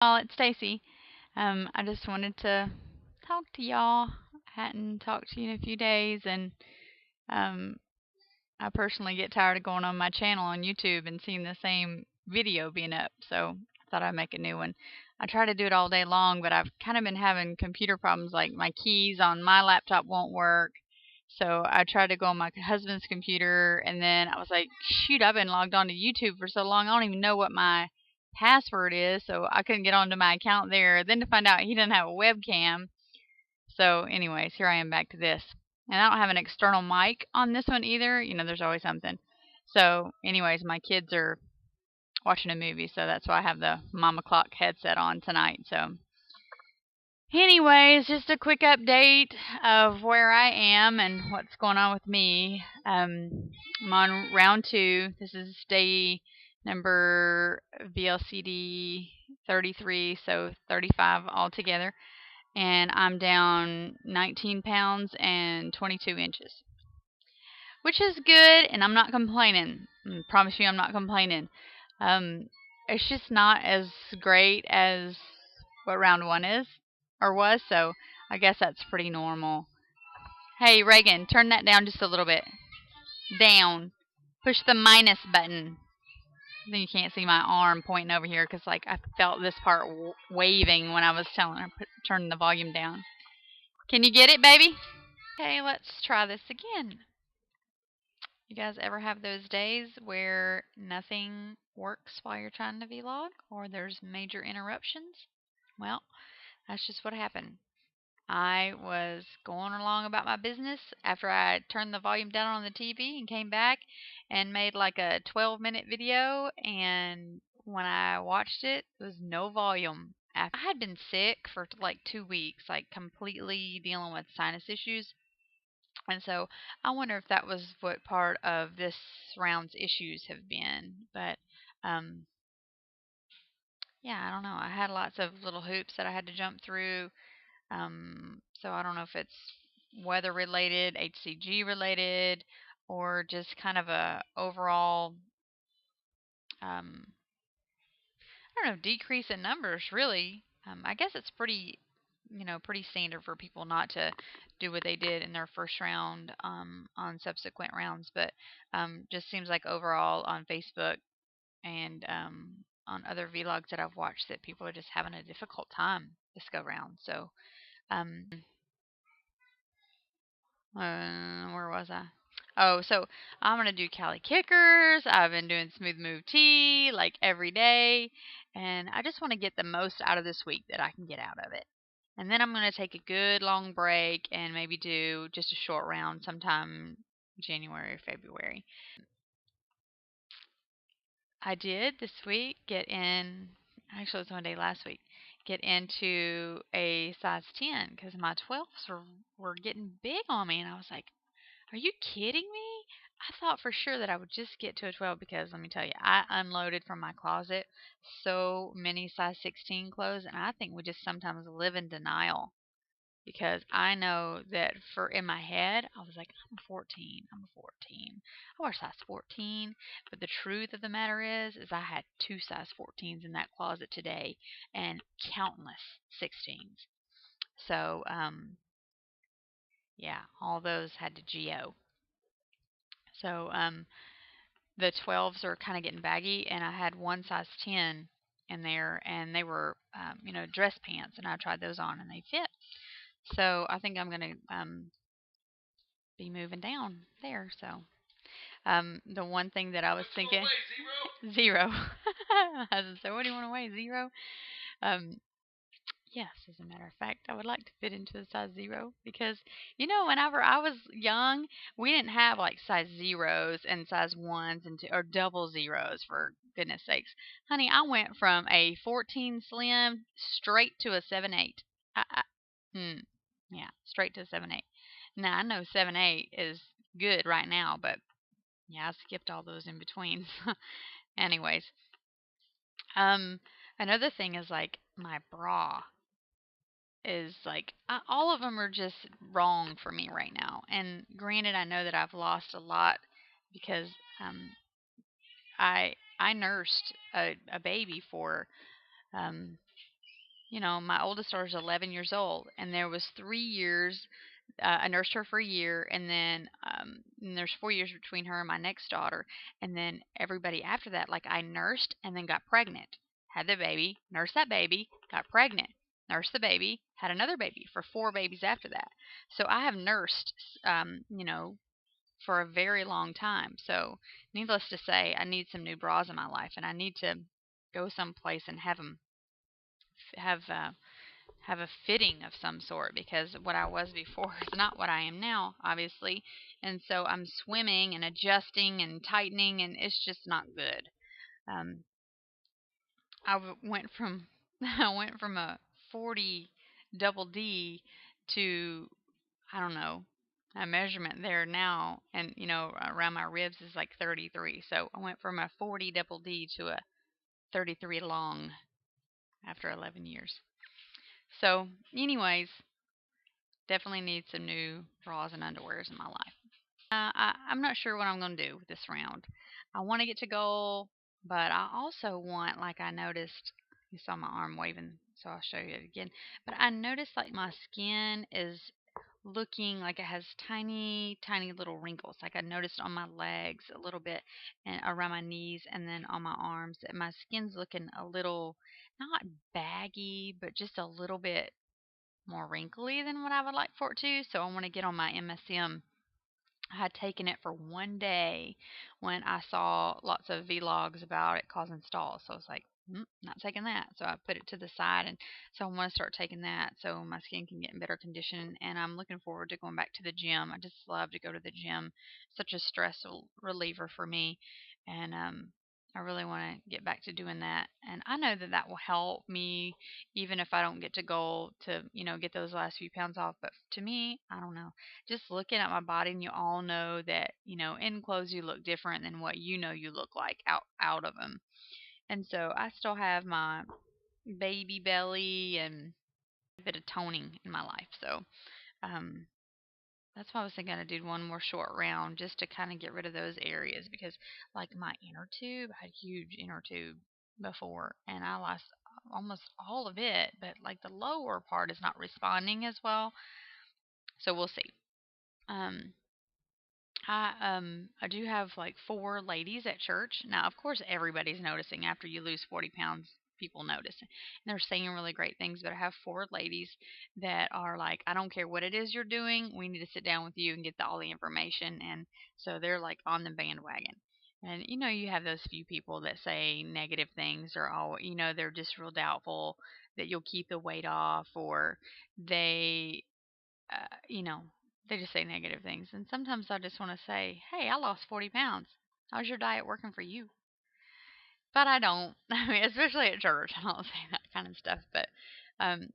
Oh, it's Stacy. I just wanted to talk to y'all. I hadn't talked to you in a few days, and um, I personally get tired of going on my channel on YouTube and seeing the same video being up, so I thought I'd make a new one. I try to do it all day long, but I've kind of been having computer problems, like my keys on my laptop won't work. So I tried to go on my husband's computer, and then I was like, shoot, I've been logged on to YouTube for so long, I don't even know what my password is, so I couldn't get onto my account there. Then to find out he didn't have a webcam. So, anyways, here I am back to this. And I don't have an external mic on this one either. You know, there's always something. So, anyways, my kids are watching a movie, so that's why I have the mama clock headset on tonight. So, anyways, just a quick update of where I am and what's going on with me. I'm on round two. This is day number VLCD 33, so 35 altogether. And I'm down 19 pounds and 22 inches, which is good, and I'm not complaining. I promise you, I'm not complaining. Um, it's just not as great as what round one is or was, so I guess that's pretty normal. Hey, Reagan, turn that down just a little bit. Down. Push the minus button. Then you can't see my arm pointing over here because, like, I felt this part waving when I was telling her turn the volume down. Can you get it, baby? Okay, let's try this again. You guys ever have those days where nothing works while you're trying to vlog or there's major interruptions? Well, that's just what happened. I was going along about my business after I turned the volume down on the TV and came back and made like a 12-minute video, and when I watched it, there was no volume. I had been sick for like 2 weeks, like completely dealing with sinus issues. And so I wonder if that was what part of this round's issues have been. But um, yeah, I don't know. I had lots of little hoops that I had to jump through. So I don't know if it's weather related, HCG related, or just kind of a overall, um, I don't know, decrease in numbers, really. I guess it's pretty, pretty standard for people not to do what they did in their first round on subsequent rounds. But just seems like overall on Facebook and on other vlogs that I've watched that people are just having a difficult time this go round. So, where was I? Oh, so I'm gonna do Cali kickers. I've been doing smooth move tea like every day, and I just want to get the most out of this week that I can get out of it. And then I'm gonna take a good long break and maybe do just a short round sometime January or February. I did this week get in. Actually, it was one day last week. Get into a size 10 because my 12s were getting big on me, and I was like, are you kidding me? I thought for sure that I would just get to a 12 because let me tell you, I unloaded from my closet so many size 16 clothes, and I think we just sometimes live in denial because I know that for in my head, I was like, I'm a 14, I'm a 14. I wear size 14, but the truth of the matter is I had two size 14s in that closet today and countless 16s. So, yeah, all those had to GO. So, the 12s are kind of getting baggy, and I had one size 10 in there, and they were, dress pants, and I tried those on, and they fit. So I think I'm going to be moving down there. So the one thing that I was thinking, zero. I said, what do you want to weigh? Zero. Um, Yes, as a matter of fact, I would like to fit into the size zero because, whenever I was young, we didn't have like size zeros and size ones and or double zeros, for goodness sakes. Honey, I went from a 14 slim straight to a 7'8". Hmm, yeah, straight to a 7'8". Now, I know 7'8" is good right now, but yeah, I skipped all those in between. Anyways, um, another thing is like my bra is like all of them are just wrong for me right now. And granted, I know that I've lost a lot because um, I nursed a baby for my oldest daughter's 11 years old, and there was 3 years. I nursed her for a year, and there's 4 years between her and my next daughter, and then everybody after that, like I nursed and then got pregnant, had the baby, nursed that baby, got pregnant, nursed the baby, had another baby for 4 babies after that. So I have nursed, for a very long time. So needless to say, I need some new bras in my life, and I need to go someplace and have them have have a fitting of some sort, because what I was before is not what I am now, obviously. And so I'm swimming and adjusting and tightening, and it's just not good. Um, went from I went from a 40 double D to, I don't know, a measurement there now, and around my ribs is like 33. So I went from a 40 double D to a 33 long after 11 years. So, anyways, definitely need some new bras and underwears in my life. I'm not sure what I'm going to do this round. I want to get to goal, but I also want, like, I noticed, you saw my arm waving, so I'll show you it again. But I noticed like my skin is looking like it has tiny, tiny little wrinkles. Like I noticed on my legs a little bit, and around my knees, and then on my arms. And my skin's looking a little, not baggy, but just a little bit more wrinkly than what I would like for it to. So I want to get on my MSM. I had taken it for one day when I saw lots of vlogs about it causing stalls. So I was like, not taking that. So I put it to the side, and so I want to start taking that so my skin can get in better condition. And I'm looking forward to going back to the gym. I just love to go to the gym. Such a stress reliever for me, and I really want to get back to doing that. And I know that that will help me, even if I don't get to goal to get those last few pounds off. But to me, I don't know, just looking at my body, and you all know that in clothes you look different than what you look like out of them. And so I still have my baby belly and a bit of toning in my life. So um that's why I was thinking I'd do one more short round, just to kind of get rid of those areas, because like my inner tube, I had huge inner tube before, and I lost almost all of it, but like the lower part is not responding as well. So we'll see. um I do have like 4 ladies at church. Now, of course, everybody's noticing after you lose 40 pounds. People notice, and they're saying really great things. But I have 4 ladies that are like, I don't care what it is you're doing. We need to sit down with you and get all the information. And so they're like on the bandwagon. And you have those few people that say negative things, or they're just real doubtful that you'll keep the weight off, or they uh, you know, they just say negative things. And sometimes I just want to say, hey, I lost 40 pounds. How's your diet working for you? But I don't. I mean, especially at church, I don't say that kind of stuff. But, um,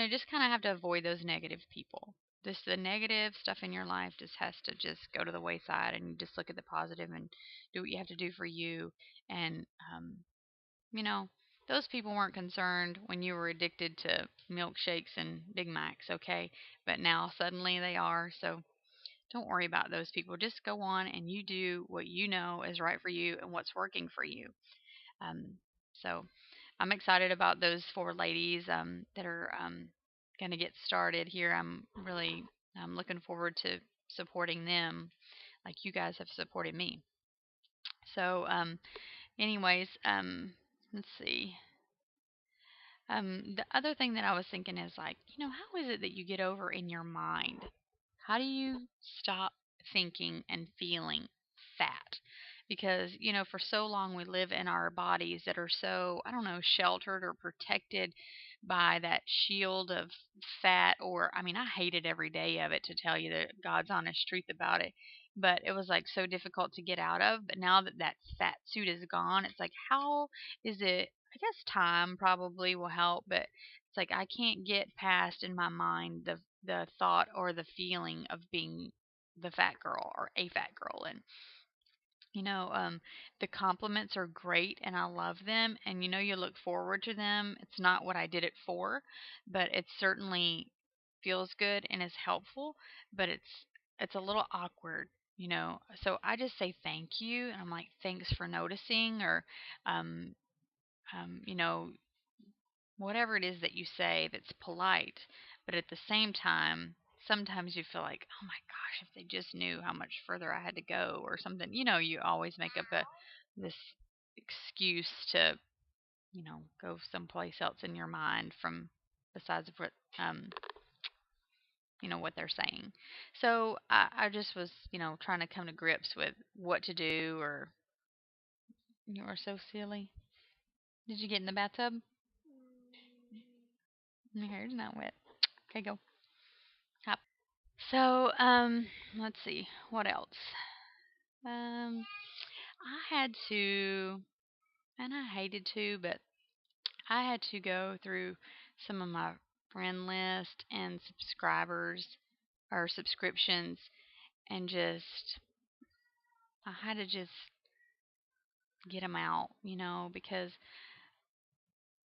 just kind of have to avoid those negative people. Just the negative stuff in your life just has to just go to the wayside, and you just look at the positive and do what you have to do for you. And, you know, those people weren't concerned when you were addicted to milkshakes and Big Macs, okay? But now suddenly they are. So don't worry about those people. Just go on and you do what you know is right for you and what's working for you. Um, so I'm excited about those 4 ladies that are going to get started here. I'm looking forward to supporting them like you guys have supported me. So, anyways, let's see. The other thing that I was thinking is like, how is it that you get over in your mind? How do you stop thinking and feeling fat? Because, for so long we live in our bodies that are so, I don't know, sheltered or protected by that shield of fat. Or, I mean, I hated every day of it, to tell you the God's honest truth about it. But it was like so difficult to get out of. But now that that fat suit is gone, it's like, how is it? I guess time probably will help, but it's like I can't get past in my mind the thought or the feeling of being the fat girl or a fat girl. And the compliments are great, and I love them, and you look forward to them. It's not what I did it for, but it certainly feels good and is helpful. But it's a little awkward. So I just say thank you, and I'm like, thanks for noticing. Or um you know whatever it is that you say that's polite, but at the same time, sometimes you feel like, oh my gosh, if they just knew how much further I had to go or something. You always make up this excuse to, go someplace else in your mind from besides what um what they're saying. So I just was, trying to come to grips with what to do or you are so silly. Did you get in the bathtub? Your hair's not wet. Okay, go. Hop. So, let's see. What else? I had to, and I hated to, but I had to go through some of my friend list and subscribers or subscriptions and just, I had to just get them out, because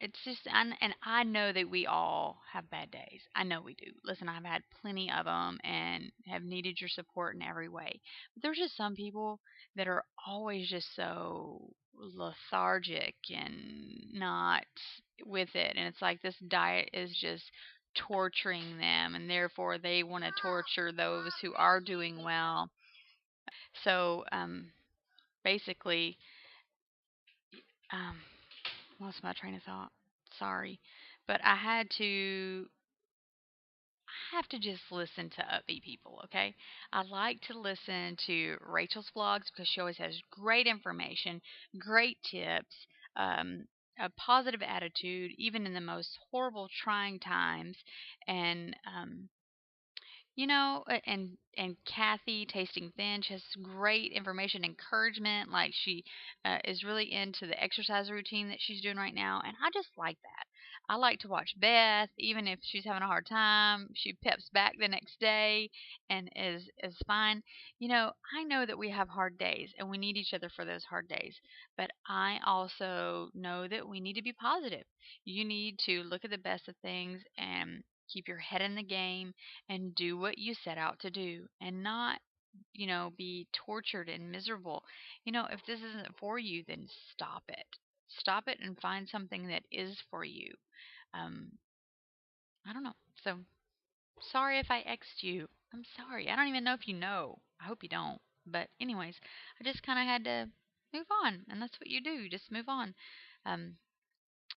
it's just, and I know that we all have bad days. I know we do. Listen, I've had plenty of them and have needed your support in every way. But there's just some people that are always just so lethargic and not with it. And it's like this diet is just torturing them, and therefore they want to torture those who are doing well. So, basically, um, lost my train of thought. Sorry. But I have to just listen to upbeat people, okay? I like to listen to Rachel's vlogs because she always has great information, great tips, a positive attitude, even in the most horrible, trying times. And and Kathy Tasting Thin, she has great information, encouragement. Like she is really into the exercise routine that she's doing right now, and I just like that. I like to watch Beth, even if she's having a hard time. She peps back the next day and is fine. I know that we have hard days, and we need each other for those hard days. But I also know that we need to be positive. You need to look at the best of things and keep your head in the game and do what you set out to do and not, be tortured and miserable. If this isn't for you, then stop it. Stop it and find something that is for you. Um, I don't know. So sorry if I X'd you. I'm sorry. I don't even know if you know. I hope you don't. But anyways, I just kind of had to move on, and that's what you do. You just move on.